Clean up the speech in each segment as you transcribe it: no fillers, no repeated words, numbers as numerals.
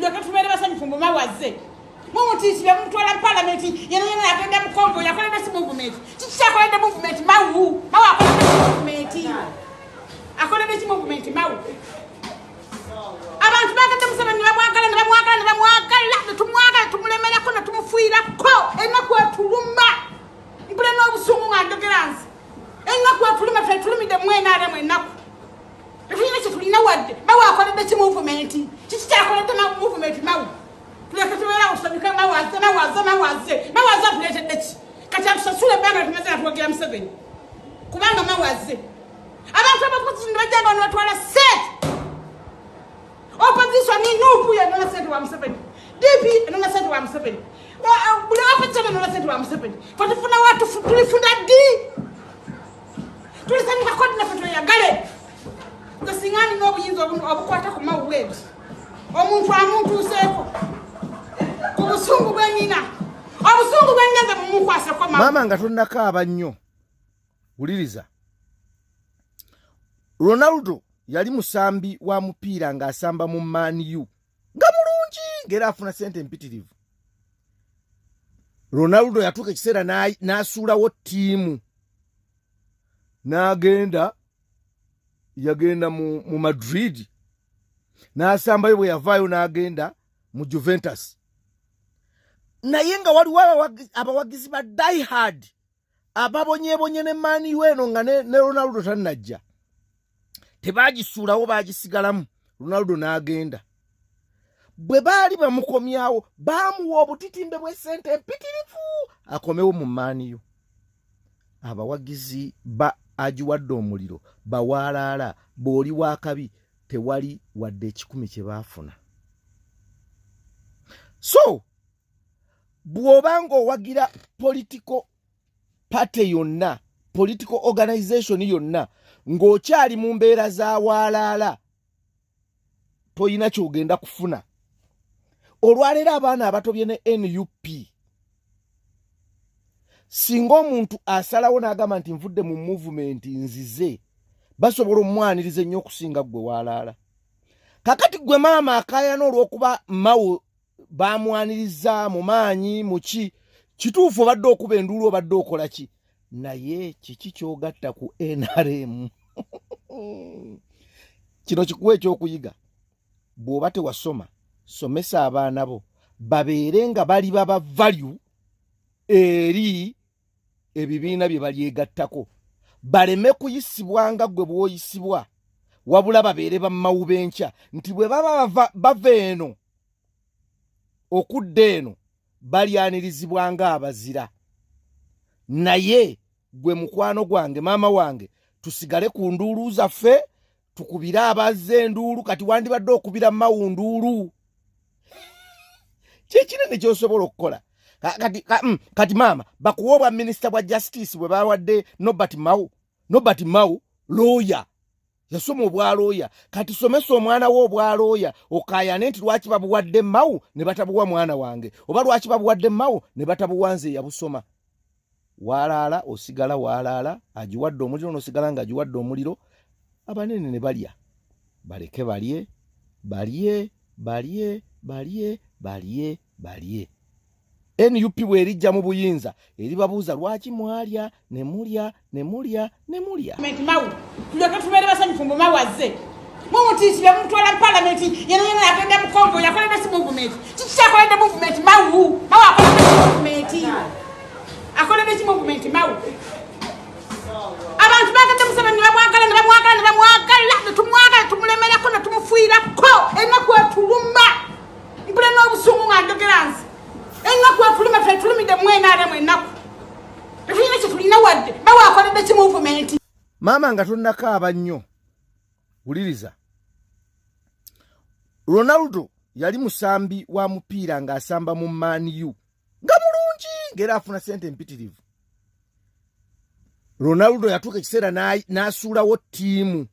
tuleka tumere basanyufu mu mawaze mumutishire mutwala parliament yena agenda mu Congo yakolera si movement kikyakolera movement mawu akolera movement akolera si movement mawu abantu bagenda Museveni bamwagala tumwagala tumulemera ko tumufuira ko enaku atuluma mbule n'obusungu ng'andogeransi enaku atuluma tulumide mwena aremwe enaku efuyina kyetulina wadde mawu akoledde ki movement kikyakoledde movement mawu tuleka tubeera okusabika mawaze atuleetedde ki kati atusasula ebbanga tumaze nga twogera Museveni kubanga mawaze abantu abakozesa bajjanga ono batwala set opposition ni nupu ya nona set wa Museveni DP nona set wa Museveni buli opposition nona set wa Museveni fatufuna watu tulifunda di tulisanyuka kodi na feto ya gale ngasingani n'obuyinza obukwata ku mawuwebi omuntu useeko obusungu bwenina mu mukwasa kwa mama nga tonnakaaba nnyo wuliriza Ronaldo yali musambi wa mupiira ng'asamba mu Man U nga mulungi ng'era afuna sente empitirivu. Ronaldo yatuuka ekiseera n'asuulawo ttiimu yagenda mu Madrid n'asambayo bwe yavaayo n'agenda mu Juventus. Naye nga waliwo abawagizi ba die hard ababonyebonye ne Man U eno nga ne Ronaldo tannajja. Tebagisuulawo bagisigalamu Ronaldo n'agenda. Bwe baali bamukomyawo baamuwa obutitimbe bw'essente empitirivu akomewo mu Man U. Abawagizi ba agiwadde omuliro bawaalaala bw'oli wakabi tewali wadde 10 kye baafuna. So bw'obanga owagira political party yonna, political organization yonna, ng'okyali mu mbeera za waalaala toyina ky'ogenda kufuna. Olwaleero abaana abatobye ne NUP singa omuntu asalawo n'agamba nti nvudde mu movement nzize basobola omwaniriza ennyo okusinga gwe waalaala. Kakati gwe maama akaayana olw'okuba mawo bamwaniriza mu maanyi muki kituufu obadde okuba enduulu obadde okola ki naye kiki kyogatta ku NRM. Kino kikuwa ekyokuyiga bw'oba tewasoma somesa abaana bo babeere nga bali baba value eri ebibiina bye balyegattako baleme kuyisibwa nga gwe bw'oyisibwa wabula babeere bammawu b'enkya nti bwe baba bava eno okudda eno balyanirizibwa nga abazira. Naye gwe mukwano gwange maama wange tusigale ku nduulu zaffe tukubire abazze enduulu kati wandibadde okubira mawu nduulu kyekinene ky'osobola okukola. Kati maama bakuwa obwa minisita bwa justice bwe bawadde Norbert Mao lawyer yasoma obwa lawyer kati somesa omwana wo obwa lawyer okayane nti lwaki babuwadde Mao ne batabuwa mwana wange oba lwaki babuwadde Mao ne batabuwa nze yabusoma. Waalaala osigala waalaala agiwadde omuliro n'osigala nga agiwadde omuliro. Abanene ne balya baleke balye. NUP bw'erijja mu buyinza eribabuuza lwaki mwalya ne mulya. Mawu tuleka tubeere basanyufu mu mawaze mumutishire mutwala parliament yena agenda mu Congo yakolera si movement kikyakoledde movement mawu akolera si movement mawu abantu bagenda Museveni bamwagala tumulemera ko tumufuira ko enaku atuluma mbule n'obusungu ng'andogeransi enaku atuluma tulumide mwena aremwe enaku efuyina kyetulina wadde mawu akoledde ki movement. Maama nga tonnakaaba nnyo wuliriza Ronaldo yali musambi wa mupiira ng'asamba mu Man U nga mulungi ng'era afuna sente empitirivu. Ronaldo yatuuka ekiseera n'asuulawo ttiimu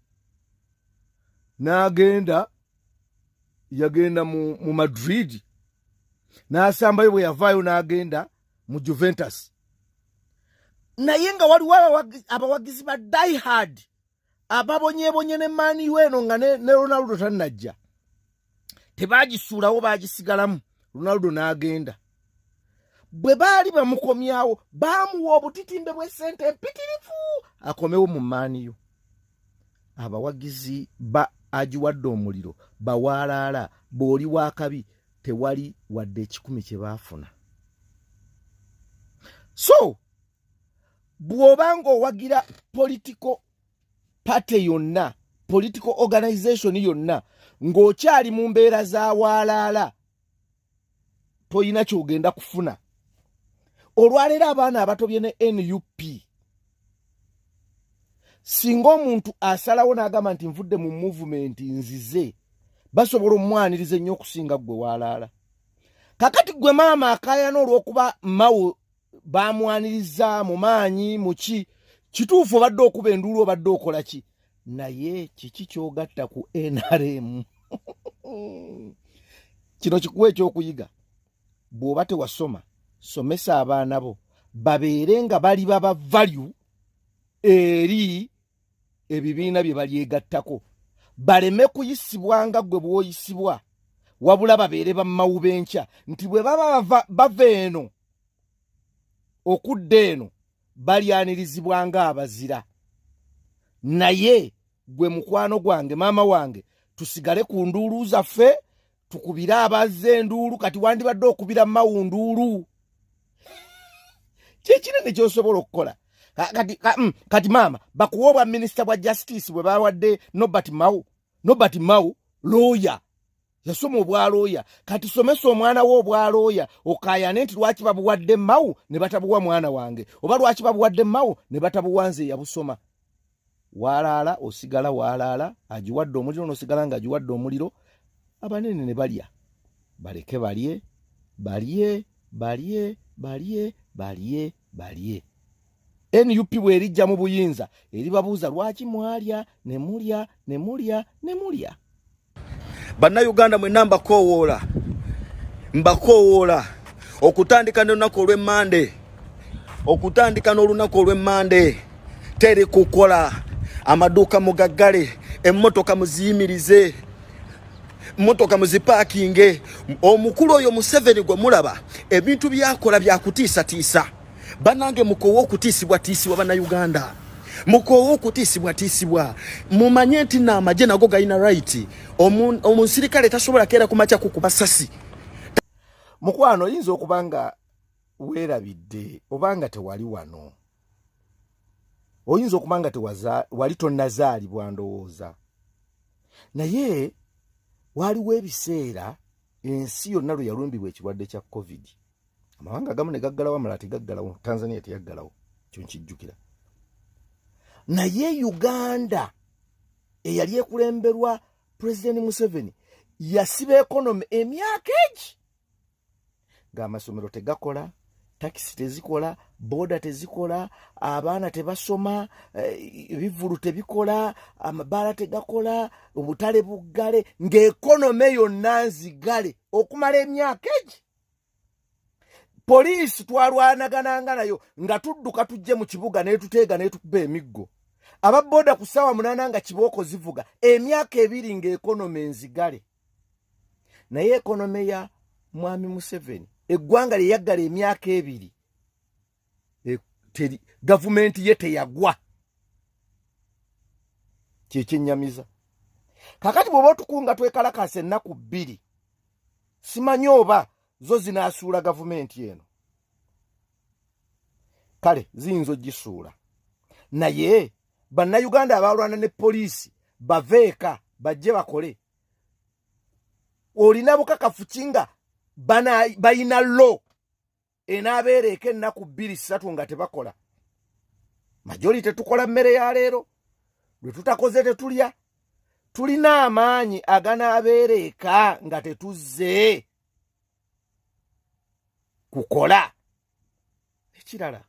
yagenda mu Madrid n'asambayo bwe yavaayo n'agenda mu Juventus. Naye nga waliwo abawagizi ba die hard ababonyebonye ne Man U eno nga ne Ronaldo tannajja. tebagisuulawo bagisigalamu. Ronaldo n'agenda. Bwe baali bamukomyawo baamuwa obutitimbe bw'essente empitirivu akomewo mu maaniyo. Abawagizi ba agiwadde omuliro bawaalaala bw'oli wakabi tewali wadde ekikumi kye baafuna. So bw'obanga owagira political party yonna, political organization yonna, ng'okyali mu mbeera za waalaala, toyina ky'ogenda kufuna. Olwaleero abaana abatobye ne NUP, singa omuntu asalawo n'agamba nti nvudde mu movement nzize, basobola omwaniriza ennyo okusinga gwe waalaala. Kakati gwe maama akaayana olw'okuba mawo bamwaniriza mu maanyi muki, kituufu obadde okuba enduulu obadde okola ki? Naye kiki ky'ogatta ku NRM? Kino kikuwa ekyokuyiga. Bw'oba tewasoma, somesa abaana bo babeere nga bali baba value eri ebibiina bye balyegattako. Baleme kuyisibwa nga gwe bw'oyisibwa, wabula babeere bammawu b'enkya nti bwe baba bava eno okudda eno balyanirizibwa nga abazira. Naye gwe mukwano gwange, maama wange, tusigale ku nduulu zaffe, tukubire abazze enduulu. Kati wandibadde okubira mawu nduulu. Kyekinene ky'osobola okukola. Kati maama bakuwa obwa minisita bwa justice bwe bawadde Norbert Mao lawyer, yasoma obwa lawyer. Kati somesa omwana wo obwa lawyer okayane nti lwaki babuwadde Mao ne batabuwa mwana wange, oba lwaki babuwadde Mao ne batabuwa nze yabusoma. Waalaala osigala waalaala, agiwadde omuliro n'osigala nga agiwadde omuliro. Abanene ne balya, baleke balye, balye, balye, balye, balye, balye. NUP bw'erijja mu buyinza eribabuuza lwaki mwalya ne mulya ne mulya ne mulya. Bannayuganda mwenna mbakowoola okutandika n'olunaku olw'Emmande, teri kukola. Amaduuka mugaggale, emmotoka muziyimirize, mmotoka muzipaakinge. Omukulu oyo Museveni gwe mulaba ebintu byakola byakutiisatiisa. Banange mukowa okutiisibwa bannayuganda, mukowa okutiisibwa. Mumanye nti n'amagye nago galina right. Omusirikale tasobola keera ku makya kukuba ssasi. Mukwano oyinza okubanga weerabidde obanga tewali wano, oyinza okubanga wali tonnazaalibwa ndowooza, naye waliwo ebiseera ensi yonna lwe yalumbibwa ekirwadde kya COVID. Amawanga agamu ne gaggalawo, amalala tegaggalawo. Tanzania teyaggalawo, kyo nkijjukira. Naye Uganda eyali ekulemberwa President Museveni yasiba ekonomi emyaka egi. Ng'amasomero tegakola, takisi tezikola, boda tezikola, abaana tebasoma, ebivulu tebikola, amabaala tegakola, obutale buggale, ng'ekonomi yonna nzigale okumala emyaka egi. Poliisi twalwanagananga nayo nga tudduka tujje mu kibuga n'etuteega n'etukuba emiggo. Ababoda ku ssaawa 8 nga kibooko zivuga, emyaka 2 ng'ekonomi enzigale. Naye ekonomi ya Mwami Museveni, eggwanga lye yaggala emyaka 2, gavumenti ye teyagwa. Kyekyennyamiza. Kakati bw'oba otukunga twekalakaasa ennaku 2, simanyi oba zo zinaasuula gavumenti eno. Kale ziyinza ogisuula. Naye bannayuganda abalwana ne poliisi baveeka bajje bakole. Olina bukakafu kinga bayina lo enaabeereka ennaku 2-3 nga tebakola. Majoli tetukola mmere ya leero, lwe tutakoze tetulya. Tulina amaanyi aganaabeereka nga tetuzze kukola. Ekirala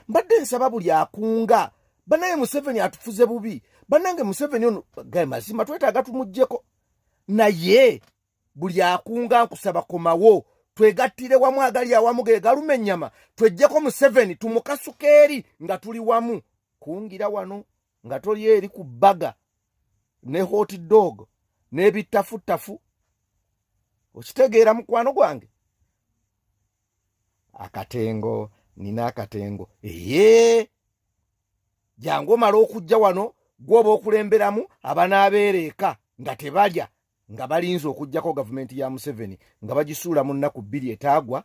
mbadde nsaba buli akunga, banaye Museveni atufuze bubi, banange Museveni ono gaye mazima twetaaga tumuggyeko. Naye buli akunga nkusaba komawo, twegattire wamu agali awamu ge galuma ennyama, twejjeko Museveni tumukasuka eri nga tuli wamu. Kungira wano nga toli eri ku bbaga ne hot dog n'ebitafu-tafu okitegeera mukwano gwange akatengo nina akatengo jangu omala okujja wano gwoba okulemberamu abanaabeera eka nga tebalya nga balinze okugjako gavumenti ya Museveni nga bagisuula mu nnaku 2 etaagwa